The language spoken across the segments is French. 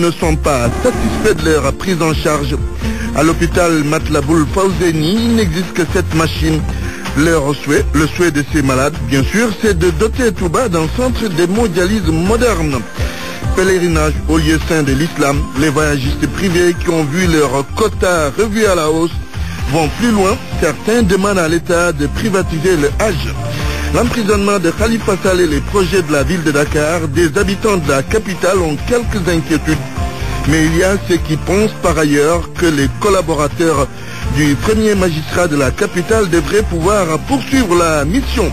ne sont pas satisfaits de leur prise en charge. À l'hôpital Matlaboul Fawzeni, il n'existe que 7 machines. Leur souhait, le souhait de ces malades, bien sûr, c'est de doter Touba d'un centre d'hémodialyse moderne. Pèlerinage au lieu saint de l'islam, les voyagistes privés qui ont vu leur quota revu à la hausse vont plus loin. Certains demandent à l'État de privatiser le Hajj. L'emprisonnement de Khalifa Sall et les projets de la ville de Dakar, des habitants de la capitale ont quelques inquiétudes. Mais il y a ceux qui pensent par ailleurs que les collaborateurs du premier magistrat de la capitale devraient pouvoir poursuivre la mission.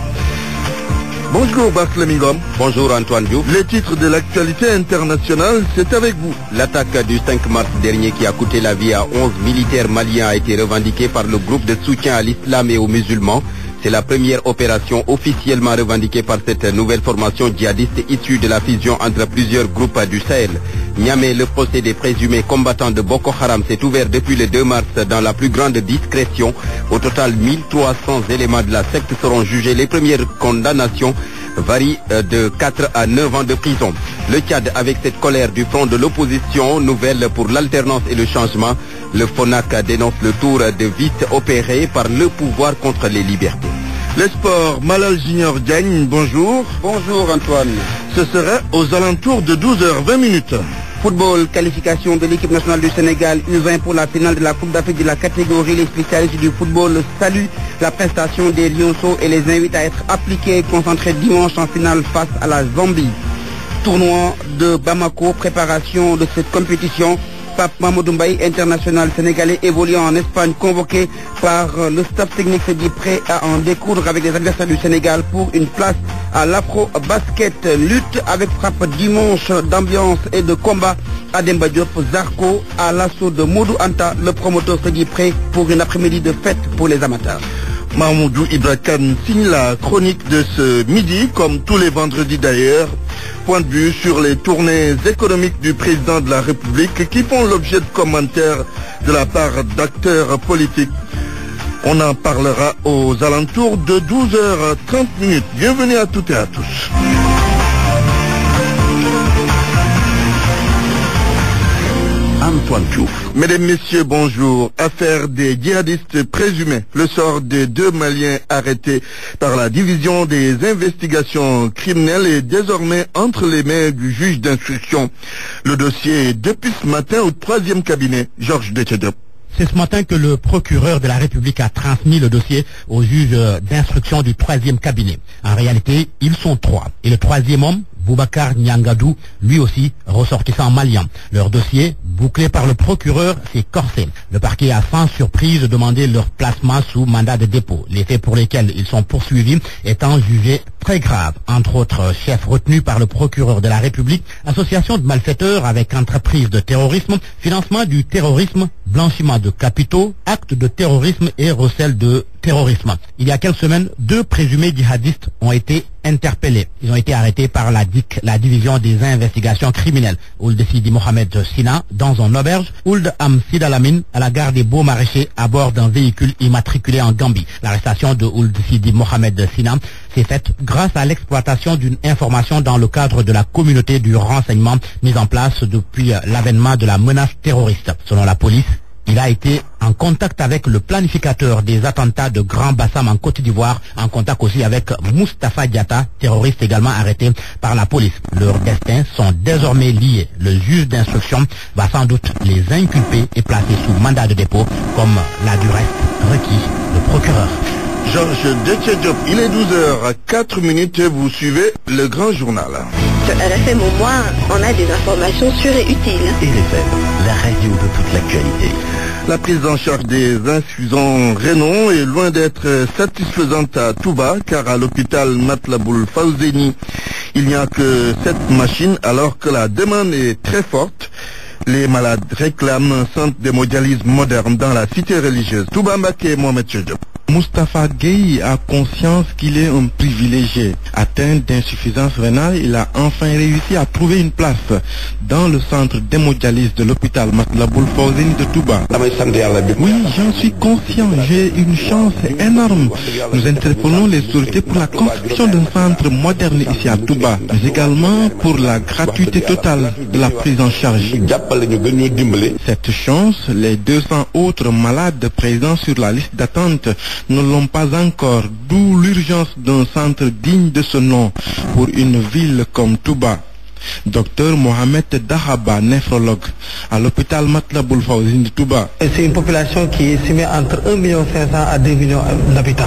Bonjour Barthélémy Ngom. Bonjour Antoine Diouf. Les titres de l'actualité internationale, c'est avec vous. L'attaque du 5 mars dernier qui a coûté la vie à 11 militaires maliens a été revendiquée par le groupe de soutien à l'islam et aux musulmans. C'est la première opération officiellement revendiquée par cette nouvelle formation djihadiste issue de la fusion entre plusieurs groupes du Sahel. Niamey, le procès des présumés combattants de Boko Haram s'est ouvert depuis le 2 mars dans la plus grande discrétion. Au total, 1300 éléments de la secte seront jugés. Les premières condamnations varient de 4 à 9 ans de prison. Le Tchad, avec cette colère du front de l'opposition nouvelle pour l'alternance et le changement, le FONAC dénonce le tour de vis opéré par le pouvoir contre les libertés. Les sports, Malal Junior Diagne, bonjour. Bonjour Antoine. Ce sera aux alentours de 12h20. Football, qualification de l'équipe nationale du Sénégal U20 pour la finale de la Coupe d'Afrique de la catégorie. Les spécialistes du football saluent la prestation des Lionceaux et les invitent à être appliqués et concentrés dimanche en finale face à la Zambie. Tournoi de Bamako, préparation de cette compétition. Pape Mamadou Mbaye, international sénégalais évoluant en Espagne, convoqué par le staff technique, se dit prêt à en découdre avec les adversaires du Sénégal pour une place à l'afro-basket. Lutte avec frappe dimanche d'ambiance et de combat à Demba Diop. Zarko à l'assaut de Modou Anta. Le promoteur se dit prêt pour une après-midi de fête pour les amateurs. Mahmoudou Ibra Kane signe la chronique de ce midi, comme tous les vendredis d'ailleurs. Point de vue sur les tournées économiques du président de la République qui font l'objet de commentaires de la part d'acteurs politiques. On en parlera aux alentours de 12h30. Bienvenue à toutes et à tous. Antoine Diouf. Mesdames, Messieurs, bonjour. Affaire des djihadistes présumés. Le sort des 2 Maliens arrêtés par la division des investigations criminelles est désormais entre les mains du juge d'instruction. Le dossier est depuis ce matin au 3e cabinet. Georges Detchedop. C'est ce matin que le procureur de la République a transmis le dossier au juge d'instruction du 3e cabinet. En réalité, ils sont 3. Et le 3e homme, Boubacar Nyangadou, lui aussi ressortissant malien. Leur dossier, bouclé par le procureur, s'est corsé. Le parquet a sans surprise demandé leur placement sous mandat de dépôt. Les faits pour lesquels ils sont poursuivis étant jugés très graves. Entre autres, chefs retenus par le procureur de la République, association de malfaiteurs avec entreprise de terrorisme, financement du terrorisme, blanchiment de capitaux, actes de terrorisme et recel de terrorisme. Il y a quelques semaines, 2 présumés djihadistes ont été interpellés. Ils ont été arrêtés par la DIC, la division des investigations criminelles. Ould Sidi Mohamed Sina dans une auberge, Ould Am Sidalamine à la gare des Beaux-Maraîchers à bord d'un véhicule immatriculé en Gambie. L'arrestation de Ould Sidi Mohamed Sina s'est faite grâce à l'exploitation d'une information dans le cadre de la communauté du renseignement mise en place depuis l'avènement de la menace terroriste. Selon la police, il a été en contact avec le planificateur des attentats de Grand Bassam en Côte d'Ivoire, en contact aussi avec Moustapha Diatta, terroriste également arrêté par la police. Leurs destins sont désormais liés. Le juge d'instruction va sans doute les inculper et placer sous mandat de dépôt, comme l'a du reste requis le procureur. Georges Detchedop, il est 12h04, vous suivez le grand journal. Sur RFM au moins, on a des informations sûres et utiles. RFM, la radio de toute l'actualité. La prise en charge des insuffisants rénaux est loin d'être satisfaisante à Touba, car à l'hôpital Matlaboul Fawzeni, il n'y a que 7 machines alors que la demande est très forte. Les malades réclament un centre d'hémodialyse moderne dans la cité religieuse. Touba Mbaké et Mohamed Chedjop. Moustapha Gueye a conscience qu'il est un privilégié. Atteint d'insuffisance rénale, il a enfin réussi à trouver une place dans le centre d'hémodialyse de l'hôpital Matla Boul Fawzeyni de Touba. Oui, j'en suis conscient, j'ai une chance énorme. Nous interpellons les autorités pour la construction d'un centre moderne ici à Touba, mais également pour la gratuité totale de la prise en charge. Cette chance, les 200 autres malades présents sur la liste d'attente ne l'ont pas encore, d'où l'urgence d'un centre digne de ce nom pour une ville comme Touba. Docteur Mohamed Dahaba, néphrologue à l'hôpital Matla Boul Fawzeyni de Touba. C'est une population qui est estimée entre 1,5 million à 2 millions d'habitants.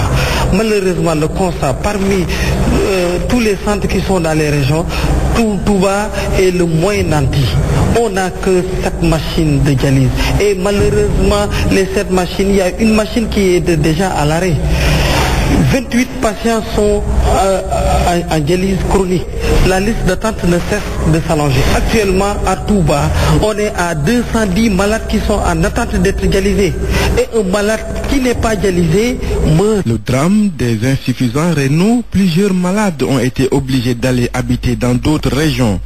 Malheureusement, le constat, parmi tous les centres qui sont dans les régions, Touba est le moins nanti. On n'a que 7 machines de dialyse. Et malheureusement, les 7 machines, il y a une machine qui est déjà à l'arrêt. 28 patients sont en dialyse chronique. La liste d'attente ne cesse de s'allonger. Actuellement, à Touba, on est à 210 malades qui sont en attente d'être dialysés. Et un malade qui n'est pas dialysé meurt. Le drame des insuffisants rénaux, plusieurs malades ont été obligés d'aller habiter dans d'autres régions.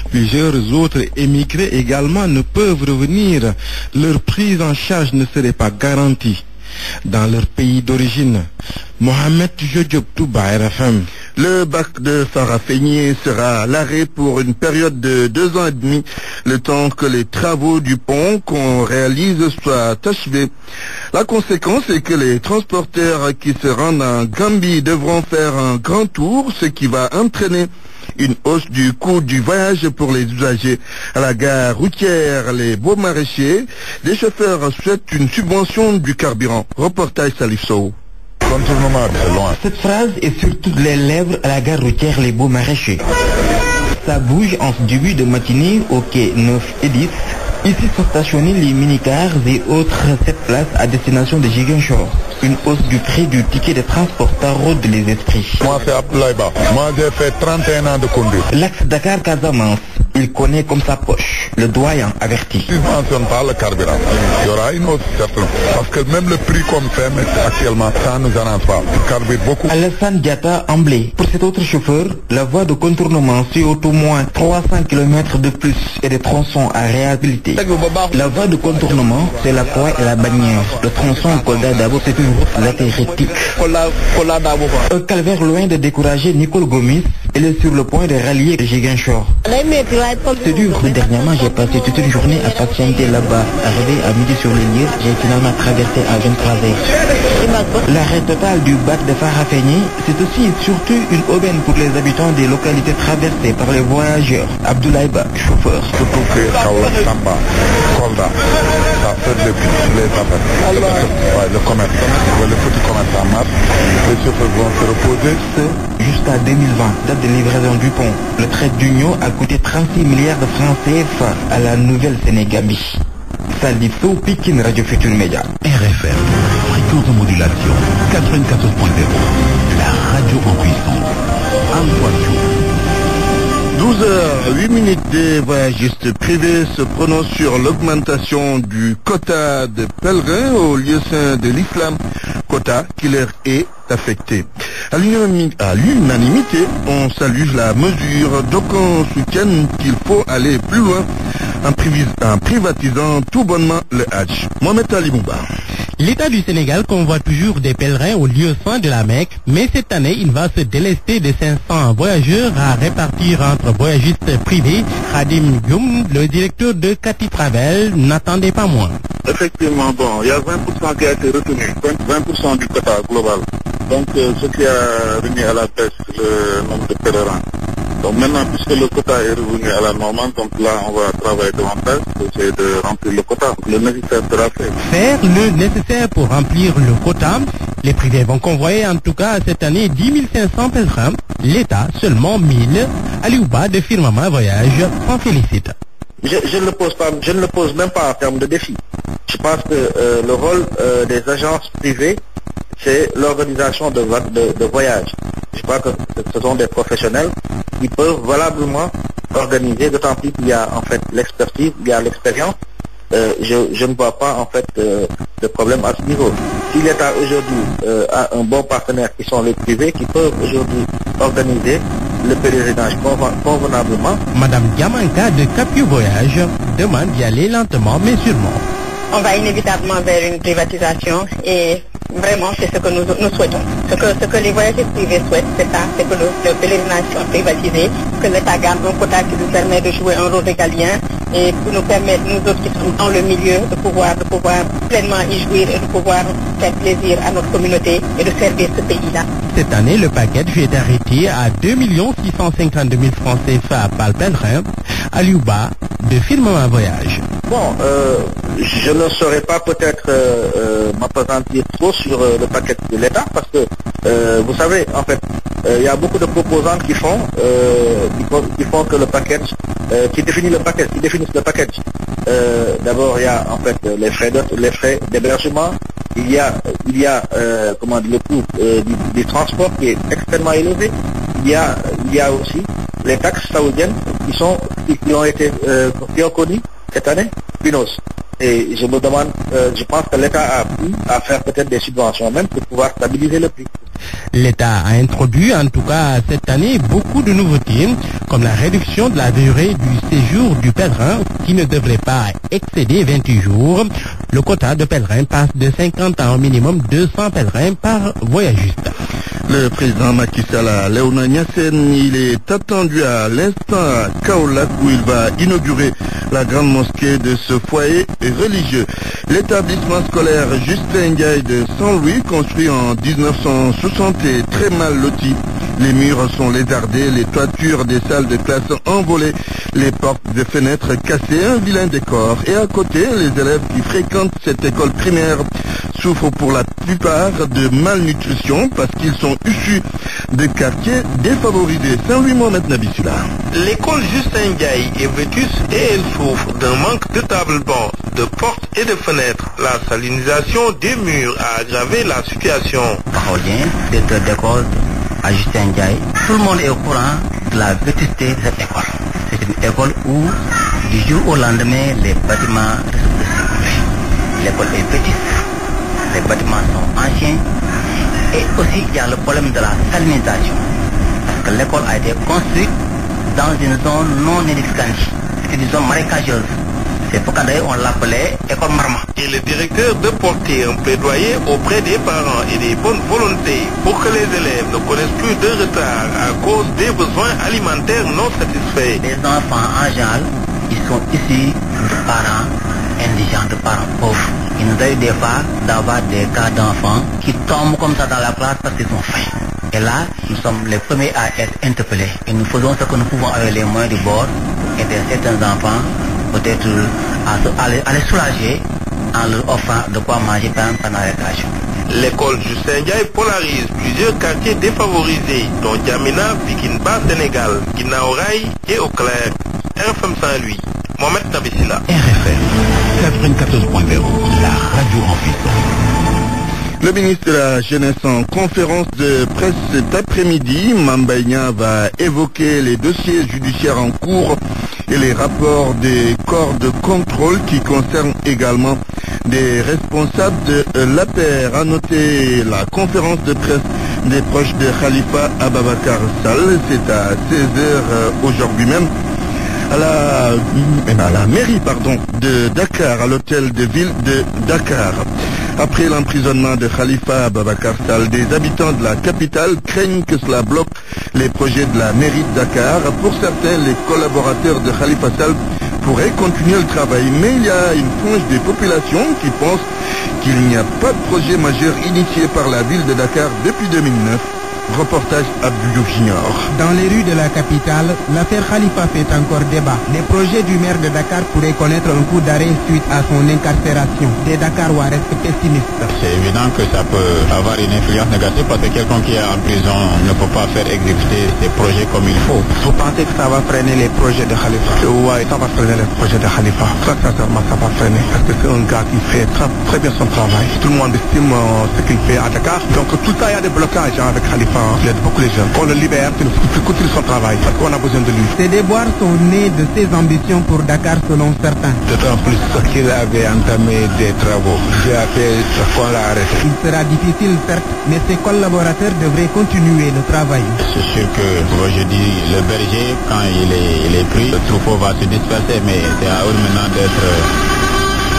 Plusieurs autres émigrés également ne peuvent revenir. Leur prise en charge ne serait pas garantie dans leur pays d'origine. Mohamed Diop, Touba, RFM. Le bac de Farafenni sera à l'arrêt pour une période de 2 ans et demi, le temps que les travaux du pont qu'on réalise soient achevés. La conséquence est que les transporteurs qui se rendent en Gambie devront faire un grand tour, ce qui va entraîner une hausse du coût du voyage pour les usagers. À la gare routière Les Beaux Maraîchers, les chauffeurs souhaitent une subvention du carburant. Reportage Salif Sow. Cette phrase est sur toutes les lèvres à la gare routière Les Beaux Maraîchers. Ça bouge en ce début de matinée au quai 9 et 10. Ici sont stationnés les minicars et autres 7 places à destination de Ziguinchor. Une hausse du prix du ticket de transport taraude les esprits. Moi c'est Abdoulaye Ba. Moi j'ai fait 31 ans de conduite. L'axe Dakar-Casamance, il connaît comme sa poche. Le doyen averti. Si on ne subventionne pas le carburant, il y aura une hausse certaine. Parce que même le prix qu'on fait actuellement, ça ne nous arrange pas. Il carbure beaucoup. Alassane Diatta Amblé. Pour cet autre chauffeur, la voie de contournement suit au moins 300 km de plus et des tronçons à réhabiliter. La voie de contournement, c'est la croix et la bannière. Le tronçon Kolda Dabo, c'est une route latéritique. Un calvaire loin de décourager Nicole Gomis. Elle est sur le point de rallier Ziguinchor. C'est dur. Dernièrement, j'ai passé toute une journée à patienter là-bas. Arrivé à midi sur le lieu, j'ai finalement traversé à 23h. L'arrêt total du bac de Farafenni, c'est aussi et surtout une aubaine pour les habitants des localités traversées par les voyageurs. Abdoulaye Ba, chauffeur. Surtout que Kaola, Samba, Kolda, ça fait depuis les affaires. Le commerce, le petit commerce en mars, les chauffeurs vont se reposer. Jusqu'à 2020, date de livraison du pont. Le trait d'union a coûté 36 milliards de francs CFA à la Nouvelle-Sénégambie. Salif Sow, Pikine, Radio Futur Média. RFM, fréquence de modulation 94.0, la radio en puissance. En 12h08, des voyagistes privés se prononcent sur l'augmentation du quota de pèlerins au lieu saint de l'islam, quota qui leur est affecté. À l'unanimité, on salue la mesure, d'aucuns soutiennent qu'il faut aller plus loin en privatisant tout bonnement le Hajj. Mohamed Ali Mouba. L'État du Sénégal convoite toujours des pèlerins au lieu saint de la Mecque, mais cette année, il va se délester de 500 voyageurs à répartir entre voyagistes privés. Khadim Dioum, le directeur de Cathy Travel, n'attendait pas moins. Effectivement, il y a 20% qui a été retenu, 20% du quota global. Donc, ce qui a remis à la baisse le nombre de pèlerins. Donc maintenant, puisque le quota est revenu à la normale, donc là, on va travailler davantage pour essayer de remplir le quota. Le nécessaire sera fait. Faire le nécessaire pour remplir le quota. Les privés vont convoyer en tout cas cette année 10 500 pèlerins. L'État, seulement 1000. Aliouba de Firmament Voyage s'en félicite. Je ne le pose même pas en termes de défi. Je pense que le rôle des agences privées, c'est l'organisation de voyages. Je crois que ce sont des professionnels qui peuvent valablement organiser, d'autant plus qu'il y a en fait l'expertise, il y a l'expérience. Je ne vois pas en fait de problème à ce niveau. si l'État aujourd'hui a un bon partenaire qui sont les privés qui peuvent aujourd'hui organiser le pèlerinage convenablement. Madame Diamanka de Capu Voyage demande d'y aller lentement mais sûrement. On va inévitablement vers une privatisation et vraiment c'est ce que nous souhaitons. Ce que les voyageurs privés souhaitent, c'est ça, c'est que le pèlerinage soit privatisé, que l'État garde un quota qui nous permet de jouer un rôle régalien et pour nous permettre, nous autres qui sommes dans le milieu, de pouvoir pleinement y jouir et de pouvoir faire plaisir à notre communauté et de servir ce pays-là. Cette année, le package est arrêté à 2 652 000 francs CFA par le pèlerin à Liuba de Firmament Voyage. Bon, je ne saurais pas peut-être m'appesantir trop sur le package de l'État parce que, vous savez, en fait, il y a beaucoup de proposants qui font que le package, qui définissent le package. D'abord, il y a en fait les frais d'hébergement. Il y a le coût du transport qui est extrêmement élevé. Il y a aussi les taxes saoudiennes qui ont connu cette année Pinos. Et je me demande, je pense que l'État a pu faire peut-être des subventions même pour pouvoir stabiliser le prix. L'État a introduit en tout cas cette année beaucoup de nouveautés, comme la réduction de la durée du séjour du pèlerin qui ne devrait pas excéder 28 jours. Le quota de pèlerins passe de 50 à un minimum 200 pèlerins par voyagiste. Le président Macky Sall à Léona Niassène, il est attendu à l'instant à Kaolack où il va inaugurer la grande mosquée de ce foyer religieux. L'établissement scolaire Justin Ndiaye de Saint-Louis, construit en 1960, est très mal loti. Les murs sont lézardés, les toitures des salles de classe envolées, les portes et fenêtres cassées, un vilain décor. Et à côté, les élèves qui fréquentent cette école primaire souffrent pour la plupart de malnutrition parce qu'ils sont issus de quartiers défavorisés. Saint-Louis Mohamed Nabissula. L'école Justin Ndiaye est vétuste et elle souffre d'un manque de table-banc, de portes et de fenêtres. La salinisation des murs a aggravé la situation. Directeur d'école à Justin Ndiaye, tout le monde est au courant de la vétusté de cette école. C'est une école où, du jour au lendemain, les bâtiments risquent de s'écrouler. L'école est vétuste, les bâtiments sont anciens, et aussi il y a le problème de la salinisation. Parce que l'école a été construite dans une zone non édificante, c'est une zone marécageuse. C'est pourquoi d'ailleurs on l'appelait école Marma. Et le directeur de porter un plaidoyer auprès des parents et des bonnes volontés pour que les élèves ne connaissent plus de retard à cause des besoins alimentaires non satisfaits. Les enfants en général, ils sont issus de parents indigents, de parents pauvres. Il nous a eu des fois d'avoir des cas d'enfants qui tombent comme ça dans la classe parce qu'ils ont faim. Et là, nous sommes les premiers à être interpellés. Et nous faisons ce que nous pouvons avec les moyens du bord, aider certains enfants peut-être à les soulager en leur offrant de quoi manger pendant la récréation. L'école Justin Ndiaye polarise plusieurs quartiers défavorisés, dont Djamena, Bikinba, Sénégal, Guinaw Rail et Eau Claire. RFM Saint-Louis, Mohamed Nabissila. RFM 94.0, la radio en puissance. Le ministre de la Jeunesse en conférence de presse cet après-midi, Mamba Nia va évoquer les dossiers judiciaires en cours et les rapports des corps de contrôle qui concernent également des responsables de l'APR. À noter la conférence de presse des proches de Khalifa Ababacar Sall, c'est à 16h aujourd'hui même à la mairie de Dakar, à l'hôtel de ville de Dakar. Après l'emprisonnement de Khalifa Ababacar Sall, des habitants de la capitale craignent que cela bloque les projets de la mairie de Dakar. Pour certains, les collaborateurs de Khalifa Sall pourraient continuer le travail, mais il y a une frange des populations qui pensent qu'il n'y a pas de projet majeur initié par la ville de Dakar depuis 2009. Reportage Abdou Junior. Dans les rues de la capitale, l'affaire Khalifa fait encore débat. Les projets du maire de Dakar pourraient connaître un coup d'arrêt suite à son incarcération. Des Dakarois restent pessimistes. C'est évident que ça peut avoir une influence négative parce que quelqu'un qui est en prison ne peut pas faire exécuter ses projets comme il faut. Vous pensez que ça va freiner les projets de Khalifa? Oui, ça va freiner les projets de Khalifa. Très sincèrement, ça va freiner parce que c'est un gars qui fait très bien son travail. Tout le monde estime ce qu'il fait à Dakar. Donc tout ça, il y a des blocages avec Khalifa. enfants, il aide beaucoup les jeunes. On le libère, il fait continuer son travail parce qu'on a besoin de lui. Ces déboires sont nés de ses ambitions pour Dakar selon certains. D'autant plus qu'il avait entamé des travaux. J'ai fait ce qu'on l'a arrêté. Il sera difficile certes, mais ses collaborateurs devraient continuer le travail. C'est sûr que, je dis, le berger, quand il est pris, le troupeau va se disperser, mais c'est à eux maintenant d'être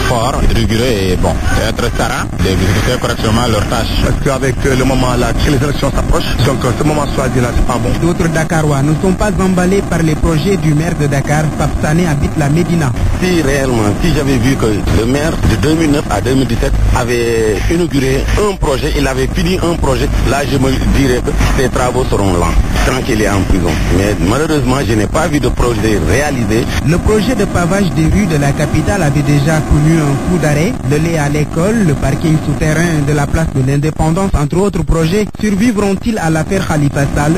fort, rigoureux et bon, être serein, d'exécuter correctement leurs tâches. Parce qu'avec le moment là, que les élections s'approchent, donc ce moment choisi là, c'est pas bon. D'autres Dakarois ne sont pas emballés par les projets du maire de Dakar, Pape Sané habite la Médina. Si réellement, si j'avais vu que le maire de 2009 à 2017 avait inauguré un projet, il avait fini un projet, là je me dirais que ces travaux seront lents, tant qu'il est en prison. Mais malheureusement, je n'ai pas vu de projet réalisé. Le projet de pavage des rues de la capitale avait déjà connu un coup d'arrêt. Le lait à l'école, le parking souterrain de la place de l'Indépendance, entre autres projets, survivront-ils à l'affaire Khalifa Sall?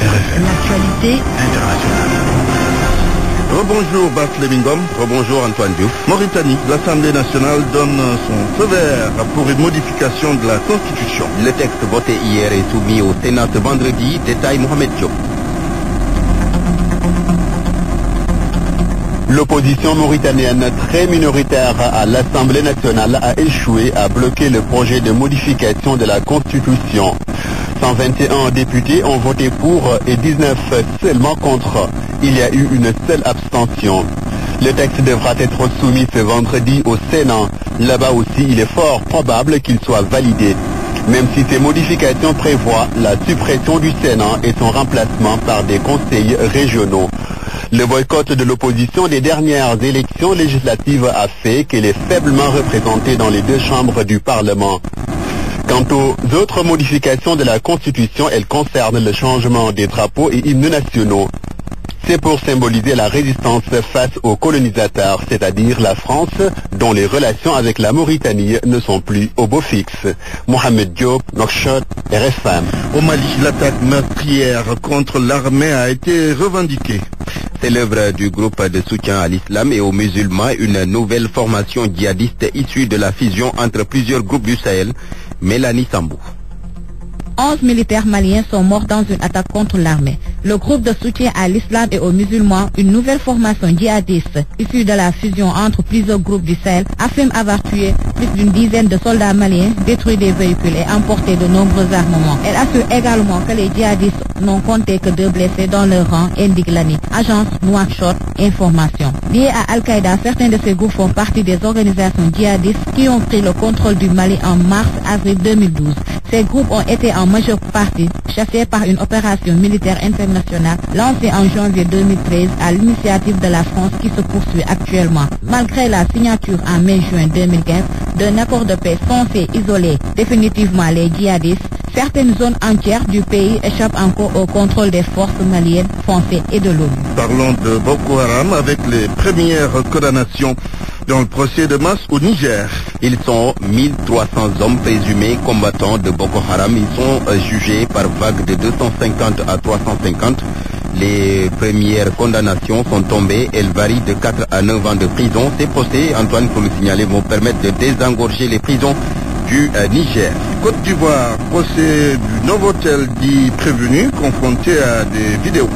L'actualité internationale. Rebonjour Bas Levingom. Rebonjour Antoine Diouf. Mauritanie, l'Assemblée nationale donne son feu vert pour une modification de la Constitution. Le texte voté hier est soumis au Sénat ce vendredi, détaille Mohamed Diop. L'opposition mauritanienne, très minoritaire à l'Assemblée nationale, a échoué à bloquer le projet de modification de la Constitution. 121 députés ont voté pour et 19 seulement contre. Il y a eu une seule abstention. Le texte devra être soumis ce vendredi au Sénat. Là-bas aussi, il est fort probable qu'il soit validé. Même si ces modifications prévoient la suppression du Sénat et son remplacement par des conseils régionaux. Le boycott de l'opposition des dernières élections législatives a fait qu'elle est faiblement représentée dans les deux chambres du Parlement. Quant aux autres modifications de la Constitution, elles concernent le changement des drapeaux et hymnes nationaux. C'est pour symboliser la résistance face aux colonisateurs, c'est-à-dire la France, dont les relations avec la Mauritanie ne sont plus au beau fixe. Mohamed Diop, Nouakchott, RFM. Au Mali, l'attaque meurtrière contre l'armée a été revendiquée. C'est l'œuvre du groupe de soutien à l'islam et aux musulmans, une nouvelle formation djihadiste issue de la fusion entre plusieurs groupes du Sahel. Mélanie Sambou. 11 militaires maliens sont morts dans une attaque contre l'armée. Le groupe de soutien à l'islam et aux musulmans, une nouvelle formation djihadiste issue de la fusion entre plusieurs groupes du Sahel, affirme avoir tué plus d'une dizaine de soldats maliens, détruit des véhicules et emporté de nombreux armements. Elle assure également que les djihadistes n'ont compté que 2 blessés dans leur rang, indique l'ANI. Agence Nouakchott Information. Liés à Al-Qaïda, certains de ces groupes font partie des organisations djihadistes qui ont pris le contrôle du Mali en mars-avril 2012. Ces groupes ont été en majeure partie chassés par une opération militaire internationale lancée en janvier 2013 à l'initiative de la France qui se poursuit actuellement. Malgré la signature en mai-juin 2015 d'un accord de paix censé isoler définitivement les djihadistes, certaines zones entières du pays échappent encore au contrôle des forces maliennes, françaises et de l'ONU. Parlons de Boko Haram avec les premières condamnations dans le procès de masse au Niger. Ils sont 1300 hommes présumés combattants de Boko Haram. Ils sont jugés par vague de 250 à 350. Les premières condamnations sont tombées. Elles varient de 4 à 9 ans de prison. Ces procès, Antoine, pour le signaler, vont permettre de désengorger les prisons du Niger. Côte d'Ivoire, procès du Novotel dit prévenu confronté à des vidéos.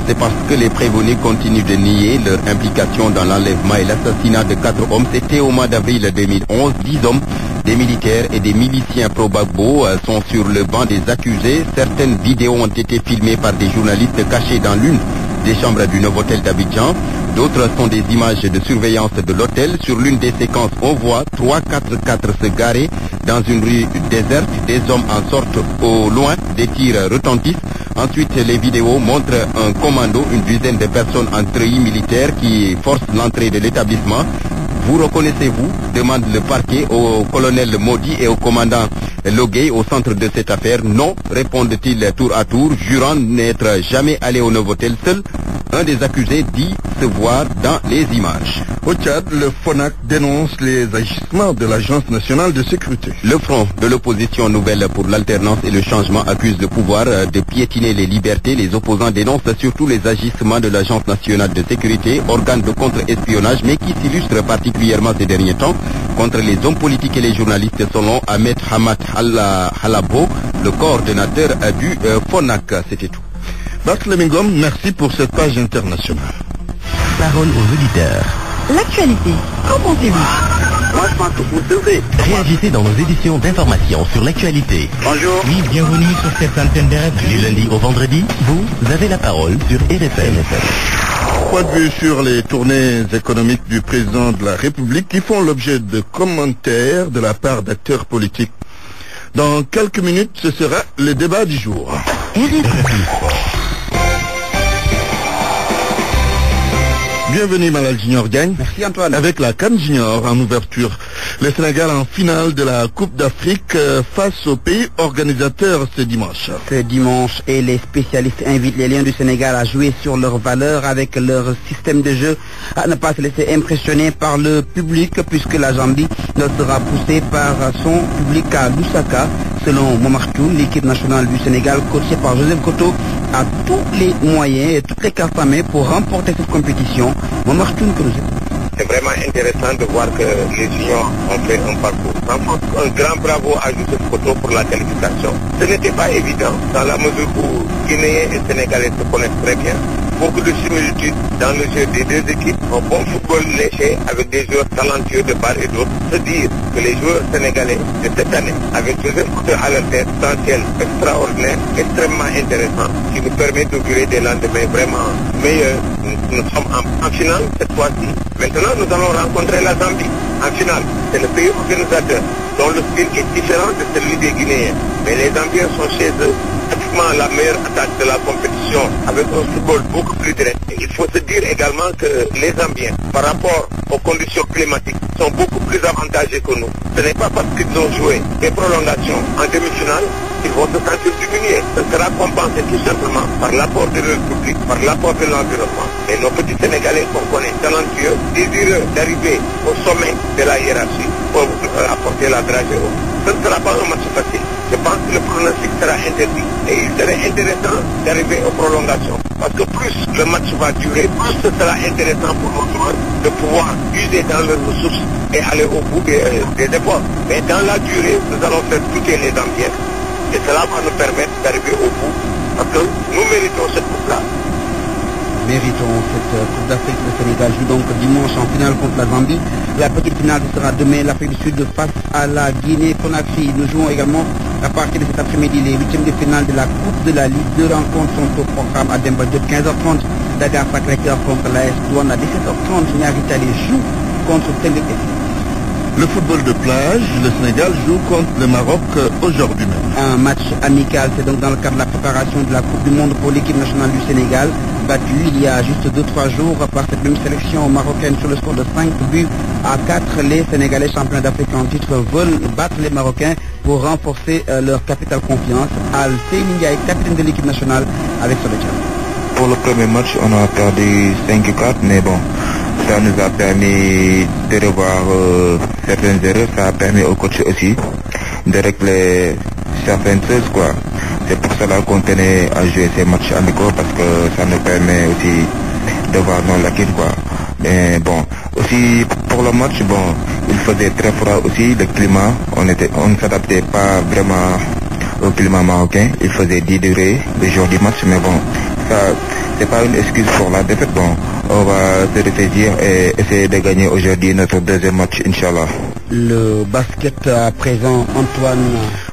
C'est parce que les prévenus continuent de nier leur implication dans l'enlèvement et l'assassinat de 4 hommes. C'était au mois d'avril 2011. 10 hommes, des militaires et des miliciens pro-Gbagbo sont sur le banc des accusés. Certaines vidéos ont été filmées par des journalistes cachés dans l'une des chambres du Novotel d'Abidjan. D'autres sont des images de surveillance de l'hôtel. Sur l'une des séquences, on voit 3-4-4 se garer dans une rue déserte. Des hommes en sortent au loin, des tirs retentissent. Ensuite, les vidéos montrent un commando, une dizaine de personnes en treillis militaires qui forcent l'entrée de l'établissement. Vous reconnaissez-vous? Demande le parquet au colonel Maudit et au commandant Loguet au centre de cette affaire. Non, répondent-ils tour à tour, jurant n'être jamais allé au Novotel seul. Un des accusés dit se voir dans les images. Au Tchad, le FONAC dénonce les agissements de l'Agence nationale de sécurité. Le Front de l'opposition nouvelle pour l'alternance et le changement accuse le pouvoir de piétiner les libertés. Les opposants dénoncent surtout les agissements de l'Agence nationale de sécurité, organe de contre-espionnage, mais qui s'illustre particulièrement ces derniers temps contre les hommes politiques et les journalistes, selon Ahmed Hamad Halabo, le coordonnateur du FONAC. C'était tout. Barthélémy Ngom, merci pour cette page internationale. Parole aux auditeurs. L'actualité, qu'en pensez-vous? Moi, je pense que vous devez. Réagissez dans nos éditions d'information sur l'actualité. Bonjour. Oui, bienvenue sur cette antenne de RFM. Du lundi au vendredi, vous avez la parole sur RFM. Point de vue sur les tournées économiques du président de la République qui font l'objet de commentaires de la part d'acteurs politiques. Dans quelques minutes, ce sera le débat du jour. Bienvenue Malal Junior Gagne. Merci Antoine. Avec la CAN Junior en ouverture. Le Sénégal en finale de la Coupe d'Afrique face au pays organisateur ce dimanche. Ce dimanche, et les spécialistes invitent les Lions du Sénégal à jouer sur leurs valeurs avec leur système de jeu, à ne pas se laisser impressionner par le public puisque la Zambie sera poussée par son public à Lusaka. Selon Momar Thioune, l'équipe nationale du Sénégal, coachée par Joseph Koto, a tous les moyens et toutes les cartes en main pour remporter cette compétition. Momar Thioune que nous écoutons. C'est vraiment intéressant de voir que les juniors ont fait un parcours. Un grand bravo à Joseph Koto pour la qualification. Ce n'était pas évident dans la mesure où Guinéens et Sénégalais se connaissent très bien. Beaucoup de similitudes dans le jeu des deux équipes. Un bon football léché avec des joueurs talentueux de part et d'autre. Se dire que les joueurs sénégalais de cette année, avec Joseph Koto à leur tête, potentiel extraordinaire, extrêmement intéressant, qui nous permet d'augurer des lendemains vraiment meilleurs. Nous sommes en finale cette fois-ci. Maintenant, nous allons rencontrer la Zambie en finale. C'est le pays organisateur dont le style est différent de celui des Guinéens. Mais les Zambiens sont chez eux pratiquement la meilleure attaque de la compétition avec un football beaucoup plus direct. Il faut se dire également que les Zambiens, par rapport aux conditions climatiques, sont beaucoup plus avantagés que nous. Ce n'est pas parce qu'ils ont joué des prolongations en demi-finale qu'ils vont se sentir diminués. Ce sera compensé tout simplement par l'apport de leur public, par l'apport de l'environnement. Et nos petits Sénégalais qu'on connaît, talentueux, désireux d'arriver au sommet de la hiérarchie, pour apporter la dragée haut. Ce ne sera pas un match facile. Je pense que le pronostic sera interdit. Et il serait intéressant d'arriver aux prolongations. Parce que plus le match va durer, plus ce sera intéressant pour nos joueurs de pouvoir user dans leurs ressources et aller au bout des efforts. Mais dans la durée, nous allons faire douter les Zambiens. Et cela va nous permettre d'arriver au bout. Parce que nous méritons cette coupe-là. Méritons cette Coupe d'Afrique. Le Sénégal joue donc dimanche en finale contre la Zambie. La petite finale sera demain, l'Afrique du Sud face à la Guinée-Conakry. Nous jouons également à partir de cet après-midi les huitièmes de finale de la Coupe de la Ligue. Deux rencontres sont au programme à Demba Diop, 15h30. Dakar Sacré-Cœur contre l'AS Douane à 17h30. Niary Tally joue contre Teungueth. Le football de plage, le Sénégal joue contre le Maroc aujourd'hui même. Un match amical, c'est donc dans le cadre de la préparation de la Coupe du Monde pour l'équipe nationale du Sénégal, battue il y a juste 2-3 jours par cette même sélection marocaine sur le score de 5 buts à 4. Les Sénégalais champions d'Afrique en titre veulent battre les Marocains pour renforcer leur capitale confiance. Al-Seyni Ndiaye, capitaine de l'équipe nationale avec son équipe. Pour le premier match, on a perdu 5-4, mais bon, ça nous a permis de revoir certaines erreurs. Ça a permis au coach aussi de régler certaines choses, quoi. C'est pour cela qu'on tenait à jouer ces matchs amicaux, parce que ça nous permet aussi de voir nos lacunes, quoi. Mais bon, aussi pour le match, bon, il faisait très froid aussi, le climat, on ne s'adaptait pas vraiment au climat marocain. Il faisait 10 degrés le jour du match, mais bon, ça, c'est pas une excuse pour la défaite. Bon, on va se ressaisir et essayer de gagner aujourd'hui notre deuxième match, Inch'Allah. Le basket à présent, Antoine.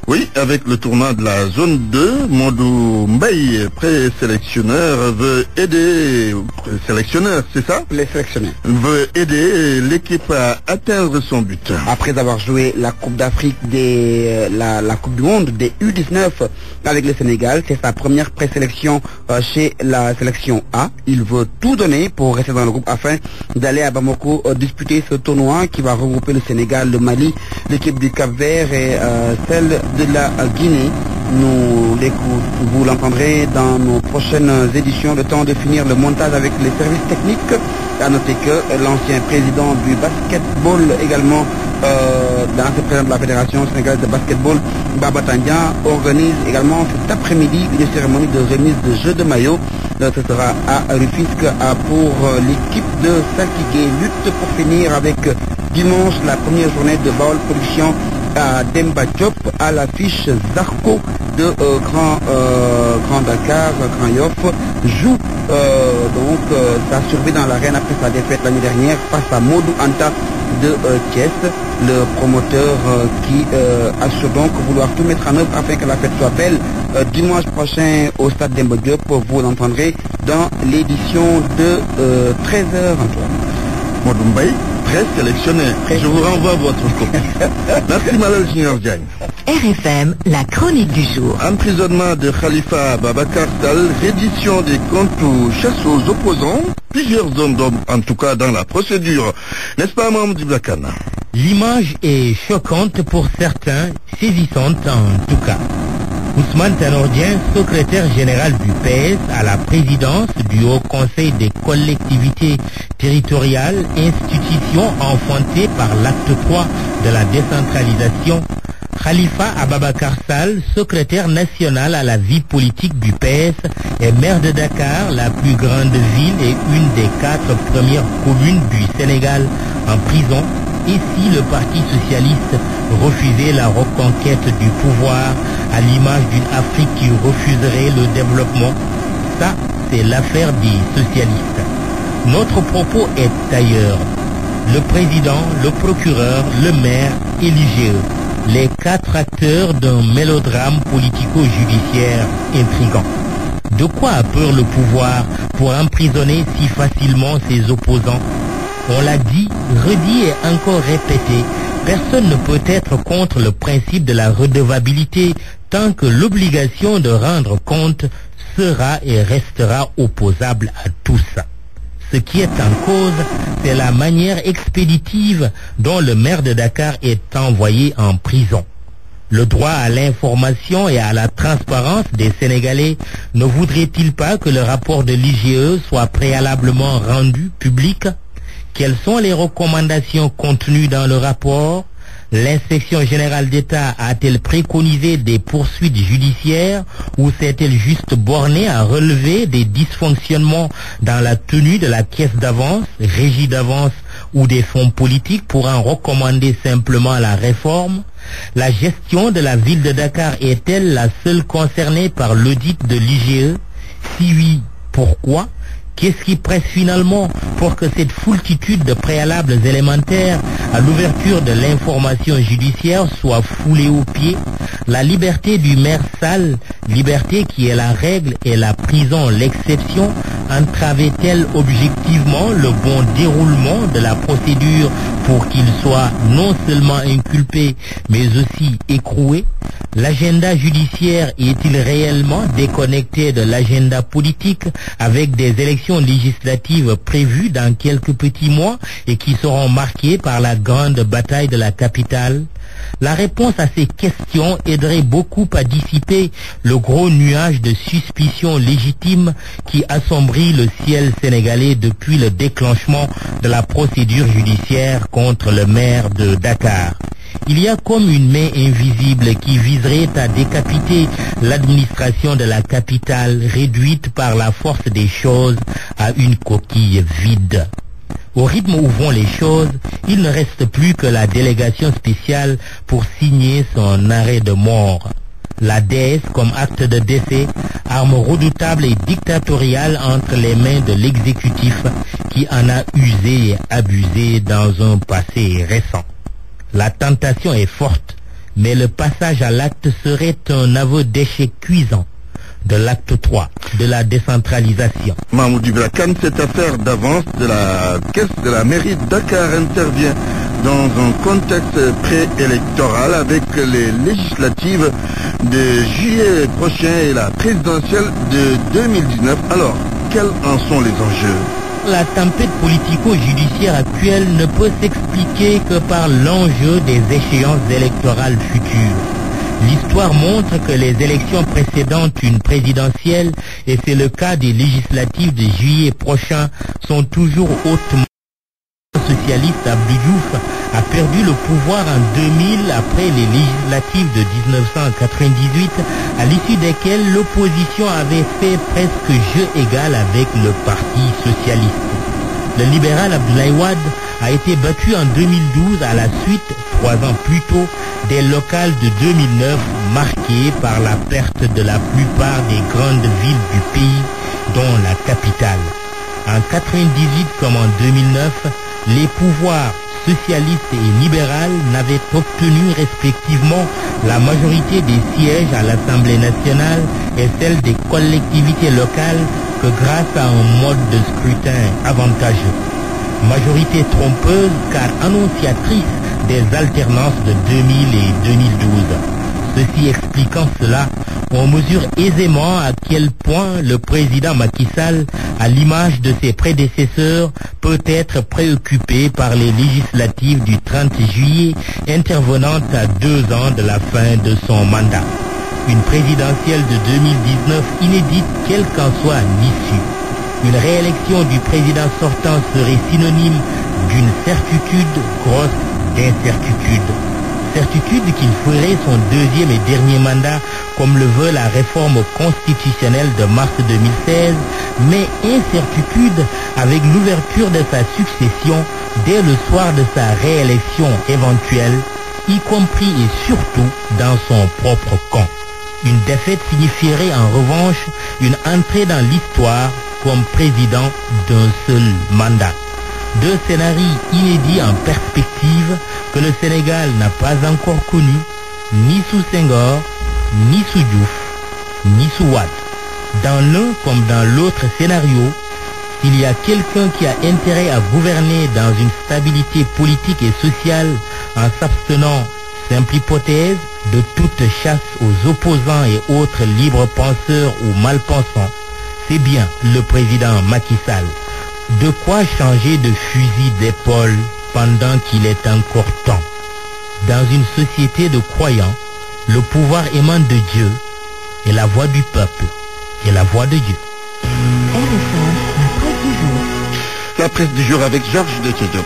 Oui, avec le tournoi de la zone 2, Modou Mbaye, présélectionneur, veut aider, sélectionneur, c'est ça? Les sélectionneurs. Veut aider l'équipe à atteindre son but. Après avoir joué la Coupe d'Afrique la Coupe du Monde des U19 avec le Sénégal, c'est sa première présélection chez la sélection A. Il veut tout donner pour rester dans le groupe afin d'aller à Bamako disputer ce tournoi qui va regrouper le Sénégal, le Mali, l'équipe du Cap-Vert et celle de la Guinée. Vous l'entendrez dans nos prochaines éditions. Le temps de finir le montage avec les services techniques. À noter que l'ancien président du basketball également, l'ancien président de la Fédération sénégalaise de basketball, Baba Tandian, organise également cet après-midi une cérémonie de remise de jeux de maillot. Ce sera à Rufisque pour l'équipe de Saltigué. Lutte pour finir avec dimanche la première journée de Baol Production à Demba Diop à l'affiche Zarco de Grand Dakar. Grand Yoff joue sa survie dans l'arène après sa défaite l'année dernière face à Modou Anta de Thiès. Le promoteur qui assure donc vouloir tout mettre en œuvre afin que la fête soit belle dimanche prochain au stade Demba Diop. Vous l'entendrez dans l'édition de 13h. Antoine Modou Mbaye, présélectionné. Je vous renvoie votre copie. Merci Malal Junior Diagne. RFM, la chronique du jour. Emprisonnement de Khalifa Babacar Sall, reddition des comptes ou chasse aux opposants. Plusieurs hommes d'hommes, en tout cas dans la procédure. N'est-ce pas, Mamadou Blakana? L'image est choquante pour certains, saisissante en tout cas. Ousmane Tanor Dieng, secrétaire général du PS à la présidence du Haut Conseil des collectivités territoriales, institution enfantée par l'acte 3 de la décentralisation. Khalifa Ababacar Sall, secrétaire national à la vie politique du PS, est maire de Dakar, la plus grande ville et une des 4 premières communes du Sénégal, en prison. Et si le Parti socialiste refusait la reconquête du pouvoir à l'image d'une Afrique qui refuserait le développement, ça c'est l'affaire des socialistes. Notre propos est ailleurs. Le président, le procureur, le maire et l'IGE, les 4 acteurs d'un mélodrame politico-judiciaire intrigant. De quoi a peur le pouvoir pour emprisonner si facilement ses opposants? On l'a dit, redit et encore répété, personne ne peut être contre le principe de la redevabilité tant que l'obligation de rendre compte sera et restera opposable à tous. Ce qui est en cause, c'est la manière expéditive dont le maire de Dakar est envoyé en prison. Le droit à l'information et à la transparence des Sénégalais ne voudrait-il pas que le rapport de l'IGE soit préalablement rendu public? Quelles sont les recommandations contenues dans le rapport? L'inspection générale d'État a-t-elle préconisé des poursuites judiciaires ou s'est-elle juste bornée à relever des dysfonctionnements dans la tenue de la caisse d'avance, régie d'avance ou des fonds politiques pour en recommander simplement la réforme? La gestion de la ville de Dakar est-elle la seule concernée par l'audit de l'IGE? Si oui, pourquoi? Qu'est-ce qui presse finalement pour que cette foultitude de préalables élémentaires à l'ouverture de l'information judiciaire soit foulée aux pieds? La liberté du maire Sall, liberté qui est la règle et la prison l'exception, entravait-elle objectivement le bon déroulement de la procédure pour qu'il soit non seulement inculpé mais aussi écroué? L'agenda judiciaire est-il réellement déconnecté de l'agenda politique avec des élections législatives prévues dans quelques petits mois et qui seront marquées par la grande bataille de la capitale? La réponse à ces questions aiderait beaucoup à dissiper le gros nuage de suspicion légitime qui assombrit le ciel sénégalais depuis le déclenchement de la procédure judiciaire contre le maire de Dakar. Il y a comme une main invisible qui viserait à décapiter l'administration de la capitale réduite par la force des choses à une coquille vide. Au rythme où vont les choses, il ne reste plus que la délégation spéciale pour signer son arrêt de mort. La déesse comme acte de décès, arme redoutable et dictatoriale entre les mains de l'exécutif qui en a usé et abusé dans un passé récent. La tentation est forte, mais le passage à l'acte serait un aveu d'échec cuisant de l'acte 3 de la décentralisation. Mahmoud Ibrakan, cette affaire d'avance de la caisse de la mairie de Dakar intervient dans un contexte préélectoral avec les législatives de juillet prochain et la présidentielle de 2019. Alors, quels en sont les enjeux? La tempête politico-judiciaire actuelle ne peut s'expliquer que par l'enjeu des échéances électorales futures. L'histoire montre que les élections précédentes une présidentielle, et c'est le cas des législatives de juillet prochain, sont toujours hautement socialiste. Abdou Diouf a perdu le pouvoir en 2000 après les législatives de 1998, à l'issue desquelles l'opposition avait fait presque jeu égal avec le Parti socialiste. Le libéral Abdoulaye Wade a été battu en 2012 à la suite, 3 ans plus tôt, des locales de 2009 marquées par la perte de la plupart des grandes villes du pays, dont la capitale. En 1998 comme en 2009, les pouvoirs socialistes et libéraux n'avaient obtenu respectivement la majorité des sièges à l'Assemblée nationale et celle des collectivités locales que grâce à un mode de scrutin avantageux. Majorité trompeuse car annonciatrice des alternances de 2000 et 2012. Ceci expliquant cela, on mesure aisément à quel point le président Macky Sall, à l'image de ses prédécesseurs, peut être préoccupé par les législatives du 30 juillet intervenant à 2 ans de la fin de son mandat. Une présidentielle de 2019 inédite quelle qu'en soit l'issue. Une réélection du président sortant serait synonyme d'une certitude grosse d'incertitude. Certitude qu'il ferait son 2e et dernier mandat comme le veut la réforme constitutionnelle de mars 2016, mais incertitude avec l'ouverture de sa succession dès le soir de sa réélection éventuelle, y compris et surtout dans son propre camp. Une défaite signifierait en revanche une entrée dans l'histoire comme président d'un seul mandat. 2 scénarios inédits en perspective que le Sénégal n'a pas encore connus, ni sous Senghor, ni sous Diouf, ni sous Wade. Dans l'un comme dans l'autre scénario, s'il y a quelqu'un qui a intérêt à gouverner dans une stabilité politique et sociale en s'abstenant, simple hypothèse, de toute chasse aux opposants et autres libres penseurs ou malpensants, c'est bien le président Macky Sall. De quoi changer de fusil d'épaule pendant qu'il est encore temps. Dans une société de croyants, le pouvoir émane de Dieu et la voix du peuple est la voix de Dieu. La presse du jour avec Georges de Tchedop.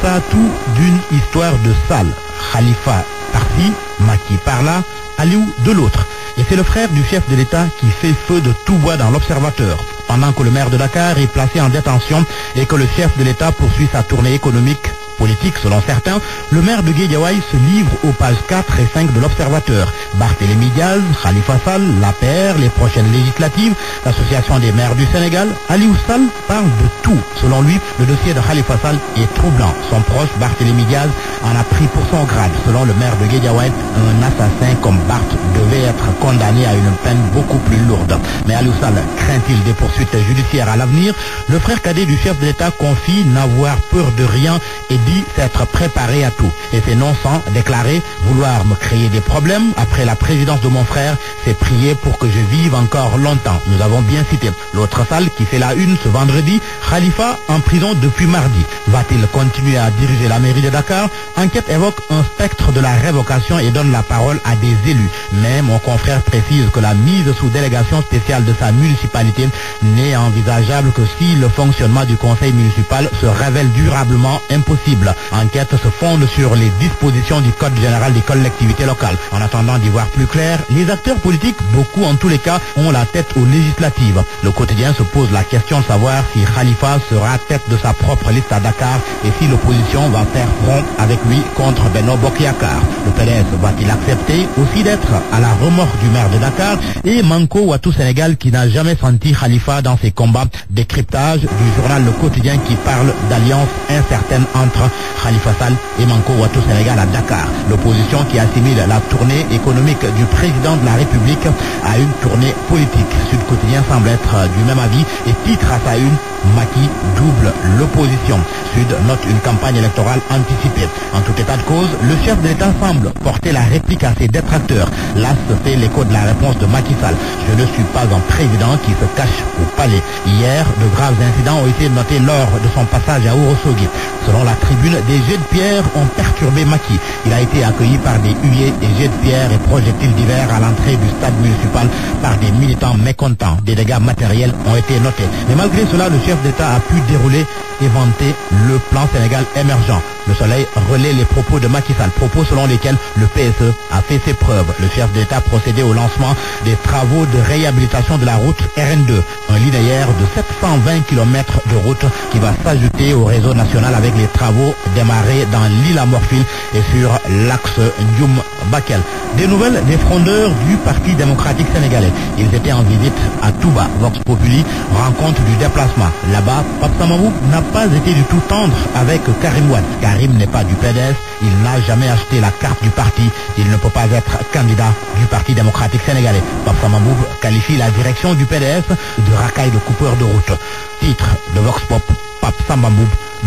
Ça a tout d'une histoire de Sall. Khalifa par-ci, Macky par-là, Aliou de l'autre. Et c'est le frère du chef de l'État qui fait feu de tout bois dans l'Observateur. Pendant que le maire de Dakar est placé en détention et que le chef de l'État poursuit sa tournée économique, politique selon certains, le maire de Guédiawaye se livre aux pages 4 et 5 de l'Observateur. Barthélémy Diaz, Khalifa Sall, l'APR, les prochaines législatives, l'Association des maires du Sénégal, Aliou Sall parle de tout. Selon lui, le dossier de Khalifa Sall est troublant. Son proche, Barthélémy Diaz, en a pris pour son grade. Selon le maire de Guédiawaye, un assassin comme Bart devait être condamné à une peine beaucoup plus lourde. Mais Aliou Sall craint-il des poursuites judiciaires à l'avenir? Le frère cadet du chef de l'État confie n'avoir peur de rien et dit s'être préparé à tout. Et c'est non sans déclarer vouloir me créer des problèmes. Après la présidence de mon frère, c'est prier pour que je vive encore longtemps. Nous avons bien cité. L'autre Sall qui fait la une ce vendredi, Khalifa en prison depuis mardi. Va-t-il continuer à diriger la mairie de Dakar? Enquête évoque un spectre de la révocation et donne la parole à des élus. Mais mon confrère précise que la mise sous délégation spéciale de sa municipalité n'est envisageable que si le fonctionnement du conseil municipal se révèle durablement impossible. Enquête se fonde sur les dispositions du Code général des collectivités locales. En attendant d'y voir plus clair, les acteurs politiques, beaucoup en tous les cas, ont la tête aux législatives. Le quotidien se pose la question de savoir si Khalifa sera tête de sa propre liste à Dakar et si l'opposition va faire front avec lui contre Benno Bokk-Yakaar. Le PDS va-t-il accepter aussi d'être à la remorque du maire de Dakar? Et Manko Watou Sénégal qui n'a jamais senti Khalifa dans ses combats. Décryptage du journal Le Quotidien qui parle d'alliance incertaine entre Khalifa Sall et Manko Watou Sénégal à Dakar. L'opposition qui assimile la tournée économique du président de la République à une tournée politique. Sud Quotidien semble être du même avis et titre à sa une Macky double l'opposition. Sud note une campagne électorale anticipée. En tout état de cause, le chef de l'État semble porter la réplique à ses détracteurs. L'As fait l'écho de la réponse de Macky Sall. Je ne suis pas un président qui se cache au palais. Hier, de graves incidents ont été notés lors de son passage à Ourossogui. Selon la tribune, des jets de pierre ont perturbé Macky. Il a été accueilli par des huées, des jets de pierre et projectiles divers à l'entrée du stade municipal par des militants mécontents. Des dégâts matériels ont été notés. Mais malgré cela, le chef d'État a pu dérouler et vanter le plan Sénégal émergent. Le Soleil relaie les propos de Macky Sall, propos selon lesquels le PSE a fait ses preuves. Le chef d'État procédait au lancement des travaux de réhabilitation de la route RN2, un linéaire de 720 km de route qui va s'ajouter au réseau national avec les travaux démarrés dans l'île à Morphil et sur l'axe Ndioum-Bakel. Des nouvelles des frondeurs du Parti démocratique sénégalais. Ils étaient en visite à Touba, Vox Populi, rencontre du déplacement. Là-bas, Pape Samamou n'a pas été du tout tendre avec Karim Wade. Karim n'est pas du PDS, il n'a jamais acheté la carte du parti, il ne peut pas être candidat du Parti démocratique sénégalais. Pape Samamou qualifie la direction du PDS de racaille de coupeur de route. Titre de Vox Pop, Pape Samamou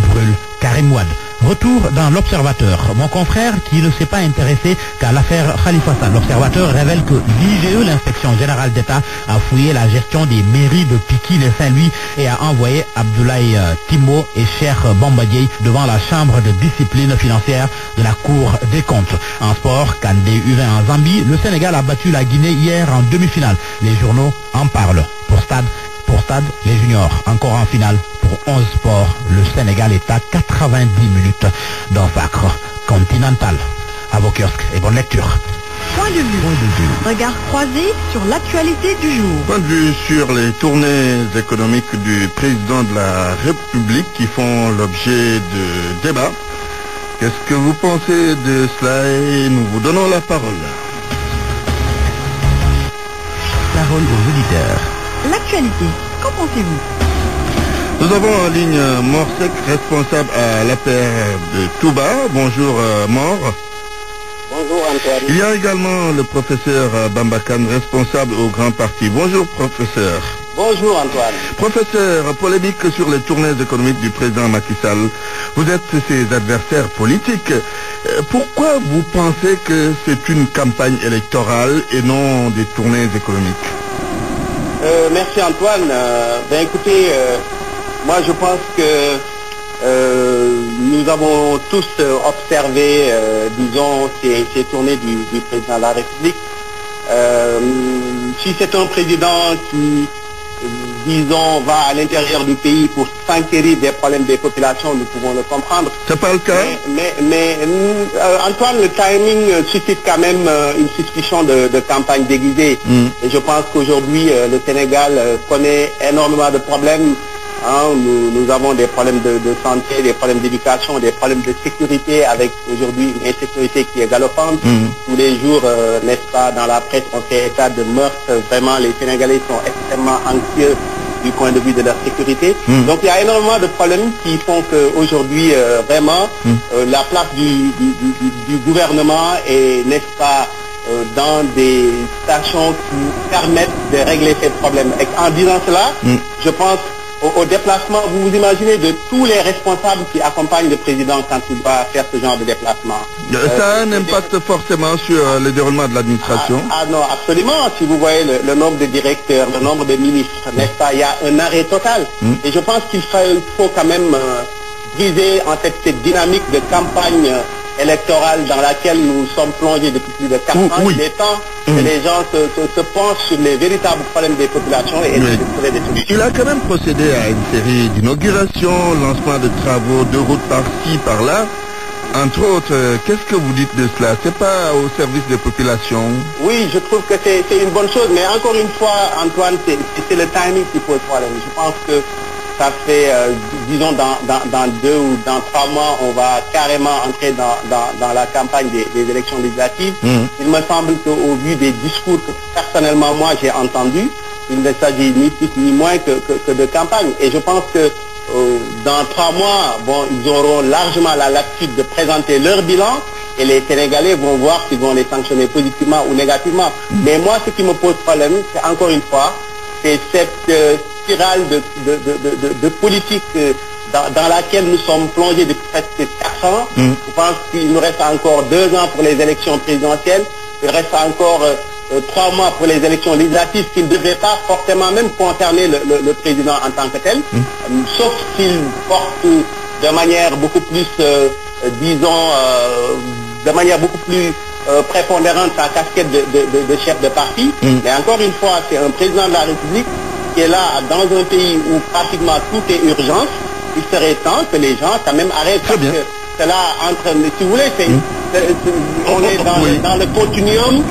brûle Karim Wade. Retour dans l'Observateur. Mon confrère qui ne s'est pas intéressé qu'à l'affaire Khalifa Sall. L'Observateur révèle que l'IGE, l'inspection générale d'État, a fouillé la gestion des mairies de Pikine et Saint-Louis et a envoyé Abdoulaye Timbo et Cheikh Bamba Dièye devant la chambre de discipline financière de la Cour des comptes. En sport, Kandé U20 en Zambie, le Sénégal a battu la Guinée hier en demi-finale. Les journaux en parlent. Pour Stade, les juniors encore en finale. Pour 11 sports, le Sénégal est à 90 minutes d'un sacre continental. À vos kiosques et bonne lecture. Point de vue. Regard croisé sur l'actualité du jour. Point de vue sur les tournées économiques du président de la République qui font l'objet de débats. Qu'est-ce que vous pensez de cela? Et nous vous donnons la parole. Parole aux auditeurs. L'actualité, qu'en pensez-vous? Nous avons en ligne Morsec, responsable à l'APR de Touba. Bonjour Mor. Bonjour Antoine. Il y a également le professeur Bambakan, responsable au Grand Parti. Bonjour professeur. Bonjour Antoine. Professeur, polémique sur les tournées économiques du président Macky Sall. Vous êtes ses adversaires politiques. Pourquoi vous pensez que c'est une campagne électorale et non des tournées économiques? Merci Antoine. Écoutez, moi je pense que nous avons tous observé, disons, ces tournées du président de la République. Si c'est un président qui, disons, va à l'intérieur du pays pour s'enquérir des problèmes des populations, nous pouvons le comprendre. C'est pas le cas. Mais Antoine, le timing suscite quand même une suspicion de campagne déguisée. Et je pense qu'aujourd'hui, le Sénégal connaît énormément de problèmes. Nous avons des problèmes de santé, des problèmes d'éducation, des problèmes de sécurité, avec aujourd'hui une insécurité qui est galopante. Tous les jours, n'est-ce pas, dans la presse, on fait état de meurtres. Vraiment, les Sénégalais sont extrêmement anxieux du point de vue de leur sécurité. Donc il y a énormément de problèmes qui font qu'aujourd'hui, vraiment, la place du gouvernement est, n'est-ce pas, dans des stations qui permettent de régler ces problèmes. Et en disant cela, je pense au déplacement, vous vous imaginez de tous les responsables qui accompagnent le président quand il va faire ce genre de déplacement. Ça a un impact forcément sur le déroulement de l'administration. Non, absolument. Si vous voyez le nombre de directeurs, le nombre de ministres, n'est-ce pas, il y a un arrêt total. Et je pense qu'il faut quand même briser en fait cette dynamique de campagne électorale dans laquelle nous sommes plongés depuis plus de 4 ans. Il est temps que les gens se penchent sur les véritables problèmes des populations et essaient de trouver des solutions. Il a quand même procédé à une série d'inaugurations, lancement de travaux, de routes par-ci, par-là. Entre autres, qu'est-ce que vous dites de cela? C'est pas au service des populations? Oui, je trouve que c'est une bonne chose, mais encore une fois, Antoine, c'est le timing qui pose problème. Je pense que ça fait, disons, dans 2 ou dans 3 mois, on va carrément entrer dans la campagne des élections législatives. Il me semble qu'au vu des discours que personnellement, moi, j'ai entendus, il ne s'agit ni plus ni moins que de campagne. Et je pense que dans 3 mois, bon, ils auront largement la latitude de présenter leur bilan et les Sénégalais vont voir s'ils vont les sanctionner positivement ou négativement. Mais moi, ce qui me pose problème, c'est encore une fois, c'est cette spirale de politique dans laquelle nous sommes plongés depuis presque 4 ans. Je pense qu'il nous reste encore 2 ans pour les élections présidentielles. Il reste encore 3 mois pour les élections législatives qui ne devraient pas forcément même concerner le président en tant que tel, sauf s'il porte de manière beaucoup plus, de manière beaucoup plus prépondérante sa casquette de chef de parti. Mais encore une fois, c'est un président de la République qui est là dans un pays où pratiquement tout est urgence. Il serait temps que les gens quand même arrêtent. Parce que c'est là entre, si vous voulez, on est dans le continuum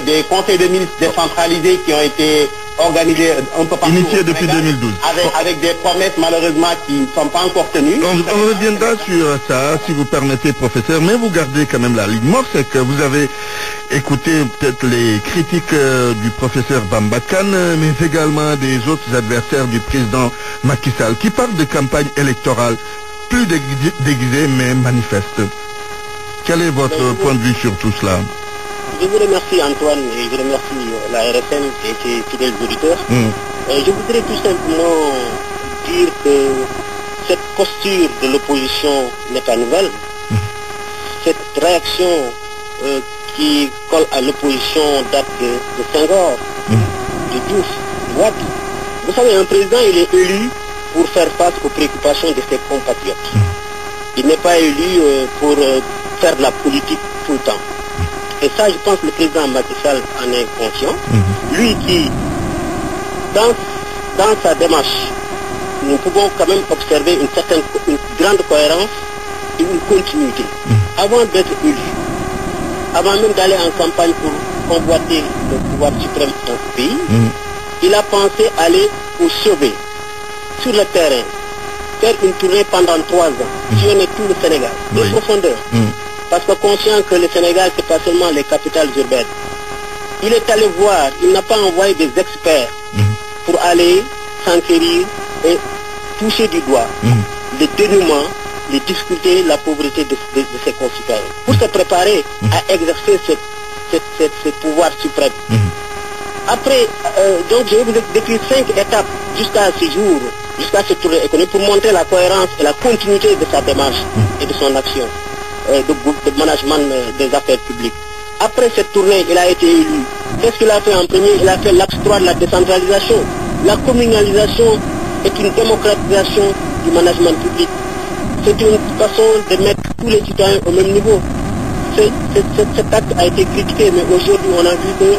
des conseils de ministres décentralisés qui ont été organisés un peu partout. Initiés depuis 2012. Avec des promesses malheureusement qui ne sont pas encore tenues. On reviendra sur ça, si vous permettez, professeur, mais vous gardez quand même la ligne morte, c'est que vous avez écouté peut-être les critiques du professeur Bamba Kane, mais également des autres adversaires du président Macky Sall, qui parlent de campagne électorale plus déguisée mais manifeste. Quel est votre point de vue sur tout cela? Je vous remercie Antoine et je remercie la RFM et ses fidèles auditeurs. Je voudrais tout simplement dire que cette posture de l'opposition n'est pas nouvelle. Cette réaction qui colle à l'opposition date de Senghor, de Diouf, de Wade. Vous savez, un président, il est élu pour faire face aux préoccupations de ses compatriotes. Il n'est pas élu pour faire de la politique tout le temps. Et ça, je pense que le président Macky Sall en est conscient. Lui qui, dans sa démarche, nous pouvons quand même observer une grande cohérence et une continuité. Avant d'être élu, avant même d'aller en campagne pour convoiter le pouvoir suprême dans ce pays, il a pensé aller au sauver, sur le terrain, faire une tournée pendant 3 ans, sillonner tout le Sénégal, de profondeur. Parce que conscient que le Sénégal, c'est pas seulement les capitales urbaines. Il est allé voir, il n'a pas envoyé des experts pour aller s'enquérir et toucher du doigt le dénouement, les difficultés, la pauvreté de ses concitoyens. Pour se préparer à exercer ce pouvoir suprême. Après, donc je vais vous décrire 5 étapes jusqu'à ce jour, jusqu'à ce tournée économique, pour montrer la cohérence et la continuité de sa démarche et de son action. De management des affaires publiques. Après cette tournée, il a été élu. Qu'est-ce qu'il a fait en premier? Il a fait l'axe 3 de la décentralisation. La communalisation est une démocratisation du management public. C'est une façon de mettre tous les citoyens au même niveau. Cet acte a été critiqué, mais aujourd'hui on a vu que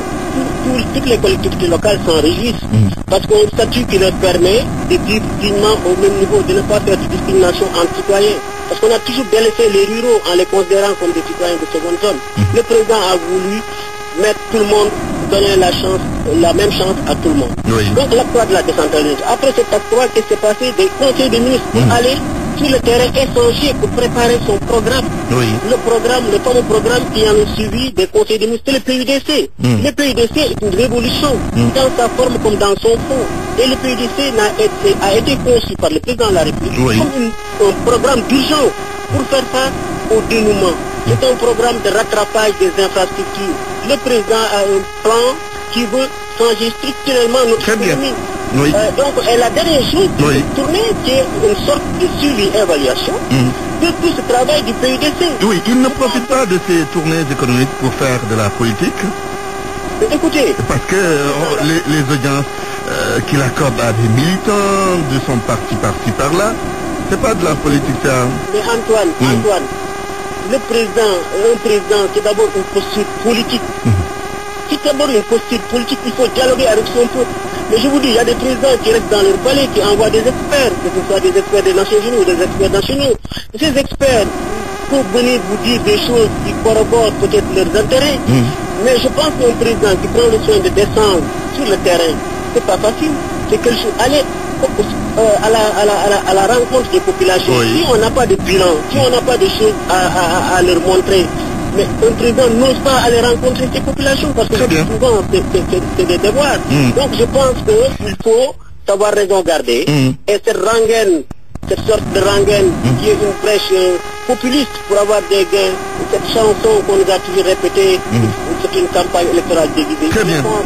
toutes les collectivités locales s'en réjouissent. Parce qu'on statut qui leur permet de vivre dignement au même niveau, de ne pas faire de discrimination entre citoyens. Parce qu'on a toujours délaissé les ruraux en les considérant comme des citoyens de seconde zone. Le président a voulu mettre tout le monde, donner la même chance à tout le monde. Donc l'acte 3 de la décentralisation. Après cet acte 3, qu'est-ce qui s'est passé? Des conseils de ministres pour aller sur le terrain échanger pour préparer son programme. Le programme, le fameux programme qui en a suivi des conseils de ministres, c'est le PUDC. Le PUDC est une révolution dans sa forme comme dans son fond. Et le PUDC a été conçu par le président de la République comme un programme d'urgence pour faire face au dénouement. C'est un programme de rattrapage des infrastructures. Le président a un plan qui veut changer structurellement notre économie. Donc, et la dernière chose de cette tournée, qui est une sorte de suivi-évaluation de tout ce travail du PUDC. Oui, il ne profite pas de ces tournées économiques pour faire de la politique. Écoutez. Parce que les audiences qu'il accorde à des militants de son parti par-ci par-là, c'est pas de la politique ça. Mais Antoine, un président, c'est d'abord une posture politique. C'est d'abord une posture politique, il faut dialoguer avec son peuple. Mais je vous dis, il y a des présidents qui restent dans leur palais, qui envoient des experts, que ce soit des experts des Nations Unies ou des experts nationaux. Ces experts peuvent venir vous dire des choses qui corroborent peut-être leurs intérêts. Mais je pense qu'un président qui prend le soin de descendre sur le terrain, c'est pas facile. C'est quelque chose. Aller à la rencontre des populations. Si on n'a pas de bilan, si on n'a pas de choses à leur montrer, mais un président n'ose pas aller rencontrer ces populations parce que souvent c'est des devoirs. Donc je pense qu'il faut savoir raison garder. Et cette rengaine, cette sorte de rengaine qui est une prêche populiste pour avoir des gains, cette chanson qu'on nous a toujours répétée, c'est une campagne électorale déguisée. Je pense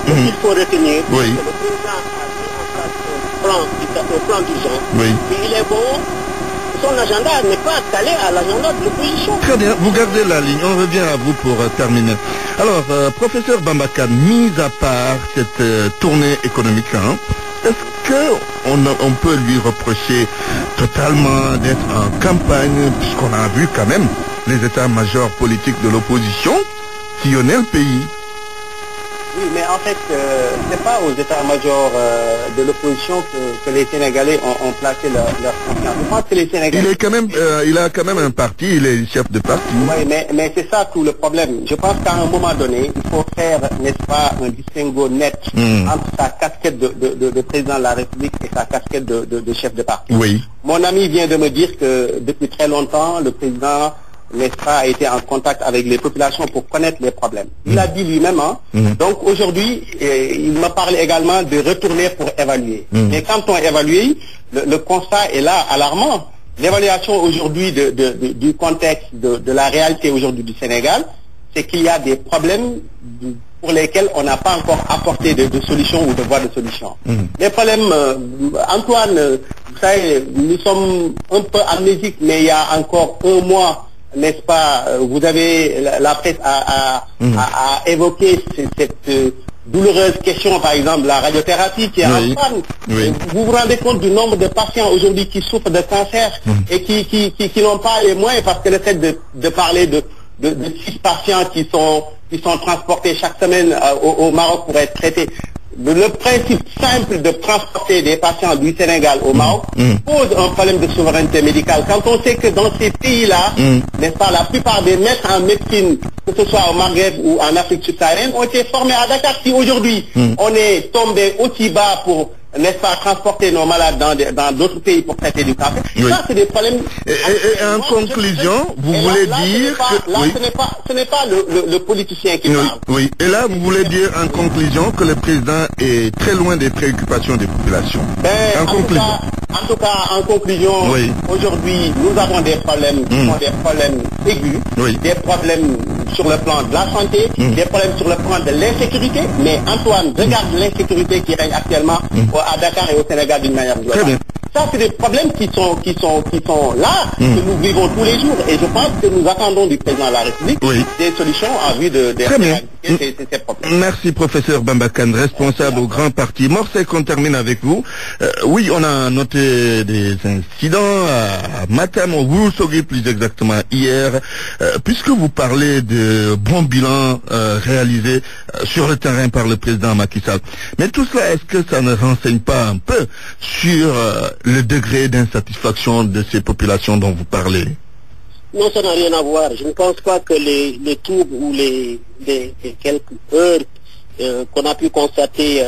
qu'il faut retenir que le président a mis en place un plan d'urgence. Et il est bon. Son agenda n'est pas calé à l'agenda de l'opposition. Très bien, vous gardez la ligne, on revient à vous pour terminer. Alors, professeur Bamba Kane, mis à part cette tournée économique, Est-ce qu'on peut lui reprocher totalement d'être en campagne, puisqu'on a vu quand même les états-majors politiques de l'opposition sillonner le pays? Oui, mais en fait, c'est pas aux états-majors de l'opposition que les Sénégalais ont placé leur confiance. Je pense que les Sénégalais... Il a quand même un parti, il est chef de parti. Oui, mais c'est ça tout le problème. Je pense qu'à un moment donné, il faut faire, n'est-ce pas, un distinguo net entre sa casquette de président de la République et sa casquette de chef de parti. Oui. Mon ami vient de me dire que depuis très longtemps, le président... n'est-ce pas, a été en contact avec les populations pour connaître les problèmes. Il l'a dit lui-même. Donc aujourd'hui, il me parle également de retourner pour évaluer. Mais quand on évalue, le constat est là, alarmant. L'évaluation aujourd'hui du contexte, de la réalité aujourd'hui du Sénégal, c'est qu'il y a des problèmes pour lesquels on n'a pas encore apporté de solutions ou de voies de solutions. Les problèmes, Antoine, vous savez, nous sommes un peu amnésiques, mais il y a encore un mois, n'est-ce pas, vous avez, la presse a évoqué cette douloureuse question, par exemple, la radiothérapie qui est en panne. Vous vous rendez compte du nombre de patients aujourd'hui qui souffrent de cancer et qui n'ont pas les moyens, parce que le fait de parler de 6 patients qui sont transportés chaque semaine au Maroc pour être traités. Le principe simple de transporter des patients du Sénégal au Maroc pose un problème de souveraineté médicale. Quand on sait que dans ces pays-là, n'est-ce pas, la plupart des maîtres en médecine, que ce soit au Maghreb ou en Afrique subsaharienne, ont été formés à Dakar. Si aujourd'hui, on est tombé aussi bas pour, n'est-ce pas, transporter nos malades dans d'autres pays pour traiter du cancer, ça c'est des problèmes... Et en conclusion, vous voulez dire que... Là, ce n'est pas le politicien qui parle. Oui, et là, vous voulez dire en conclusion que le président est très loin des préoccupations des populations. En conclusion, aujourd'hui, nous avons des problèmes qui sont des problèmes aigus, des problèmes sur le plan de la santé, des problèmes sur le plan de l'insécurité, mais Antoine, regarde l'insécurité qui règne actuellement à Dakar et au Sénégal d'une manière globale. Ça, c'est des problèmes qui sont là, que nous vivons tous les jours. Et je pense que nous attendons du président de la République des solutions en vue de ces problèmes. Merci, professeur Bamba Kane, responsable au Grand Parti. Morcek, qu'on termine avec vous. Oui, on a noté des incidents à Matam, au Ourossogui plus exactement hier, puisque vous parlez de bons bilans réalisés sur le terrain par le président Macky Sall. Mais tout cela, est-ce que ça ne renseigne pas un peu sur le degré d'insatisfaction de ces populations dont vous parlez? Non, ça n'a rien à voir. Je ne pense pas que les troubles ou les quelques heures qu'on a pu constater,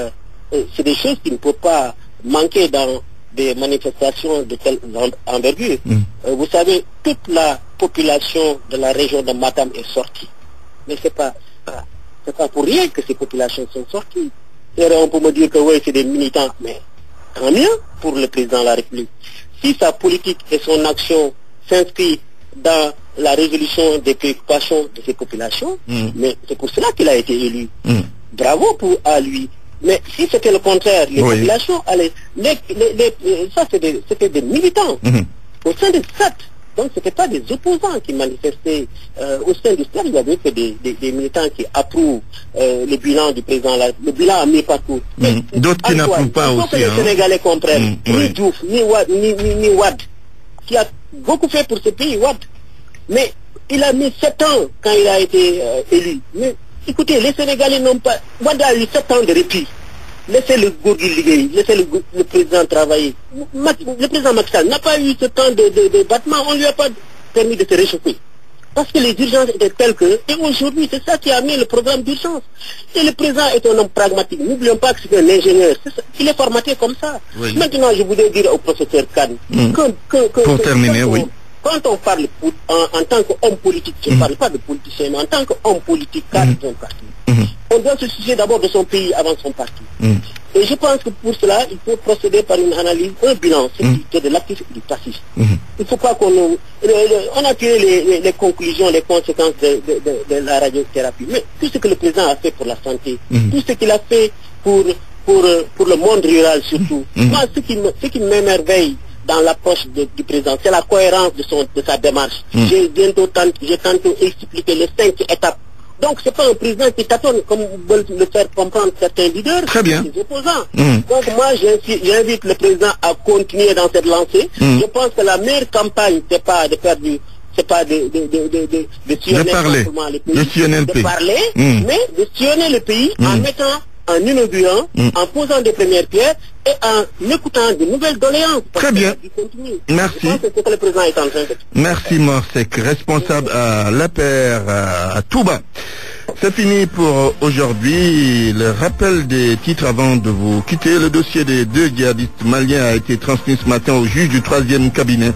c'est des choses qui ne peuvent pas manquer dans des manifestations de telle envergure. Vous savez, toute la population de la région de Matam est sortie. Mais c'est pas pour rien que ces populations sont sorties. On peut me dire que oui, c'est des militants, mais tant mieux pour le président de la République. Si sa politique et son action s'inscrivent dans la résolution des préoccupations de ces populations, mais c'est pour cela qu'il a été élu. Bravo à lui. Mais si c'était le contraire, les populations allaient... ça, c'était des militants au sein de SAT. Donc, ce n'était pas des opposants qui manifestaient au sein du stade. Il y avait que des militants qui approuvent le bilan du président. Le bilan a mis partout. D'autres qui n'approuvent pas aussi. Il faut que les Sénégalais comprennent. Ni Diouf, ni Wade, qui a beaucoup fait pour ce pays, Wade. Mais il a mis 7 ans quand il a été élu. Mais écoutez, les Sénégalais n'ont pas... Wade a eu 7 ans de répit. Laissez le Gourgui liguer, laissez le président travailler. Le président Macky Sall n'a pas eu ce temps de battement, on ne lui a pas permis de se réchauffer. Parce que les urgences étaient telles que, et aujourd'hui, c'est ça qui a mis le programme d'urgence. Et le président est un homme pragmatique. N'oublions pas que c'est un ingénieur. Il est formaté comme ça. Maintenant, je voudrais dire au professeur Kane, pour terminer, quand on parle en tant qu'homme politique, je ne parle pas de politicien, mais en tant qu'homme politique, cadre d'un parti, on doit se soucier d'abord de son pays avant son parti. Et je pense que pour cela, il faut procéder par une analyse, un bilan, c'est de l'actif et du passif. Il ne faut pas on a tiré les conclusions, les conséquences de la radiothérapie. Mais tout ce que le président a fait pour la santé, tout ce qu'il a fait pour le monde rural surtout, moi, ce qui m'émerveille dans l'approche du président, c'est la cohérence de sa démarche. J'ai tantôt expliqué les 5 étapes Donc c'est pas un président qui tâtonne, comme veulent le faire comprendre certains leaders, très bien, des opposants. Donc moi j'invite le président à continuer dans cette lancée. Je pense que la meilleure campagne, c'est pas de faire du, c'est pas de sillonner le pays, de parler, mais de sillonner le pays en mettant, en inaugurant, en posant des premières pierres et en écoutant de nouvelles doléances. Très bien. Merci. Je pense que c'est ce que le président est en train de faire. Merci Morsec, responsable à l'APR à Touba. C'est fini pour aujourd'hui. Le rappel des titres avant de vous quitter. Le dossier des 2 djihadistes maliens a été transmis ce matin au juge du 3e cabinet.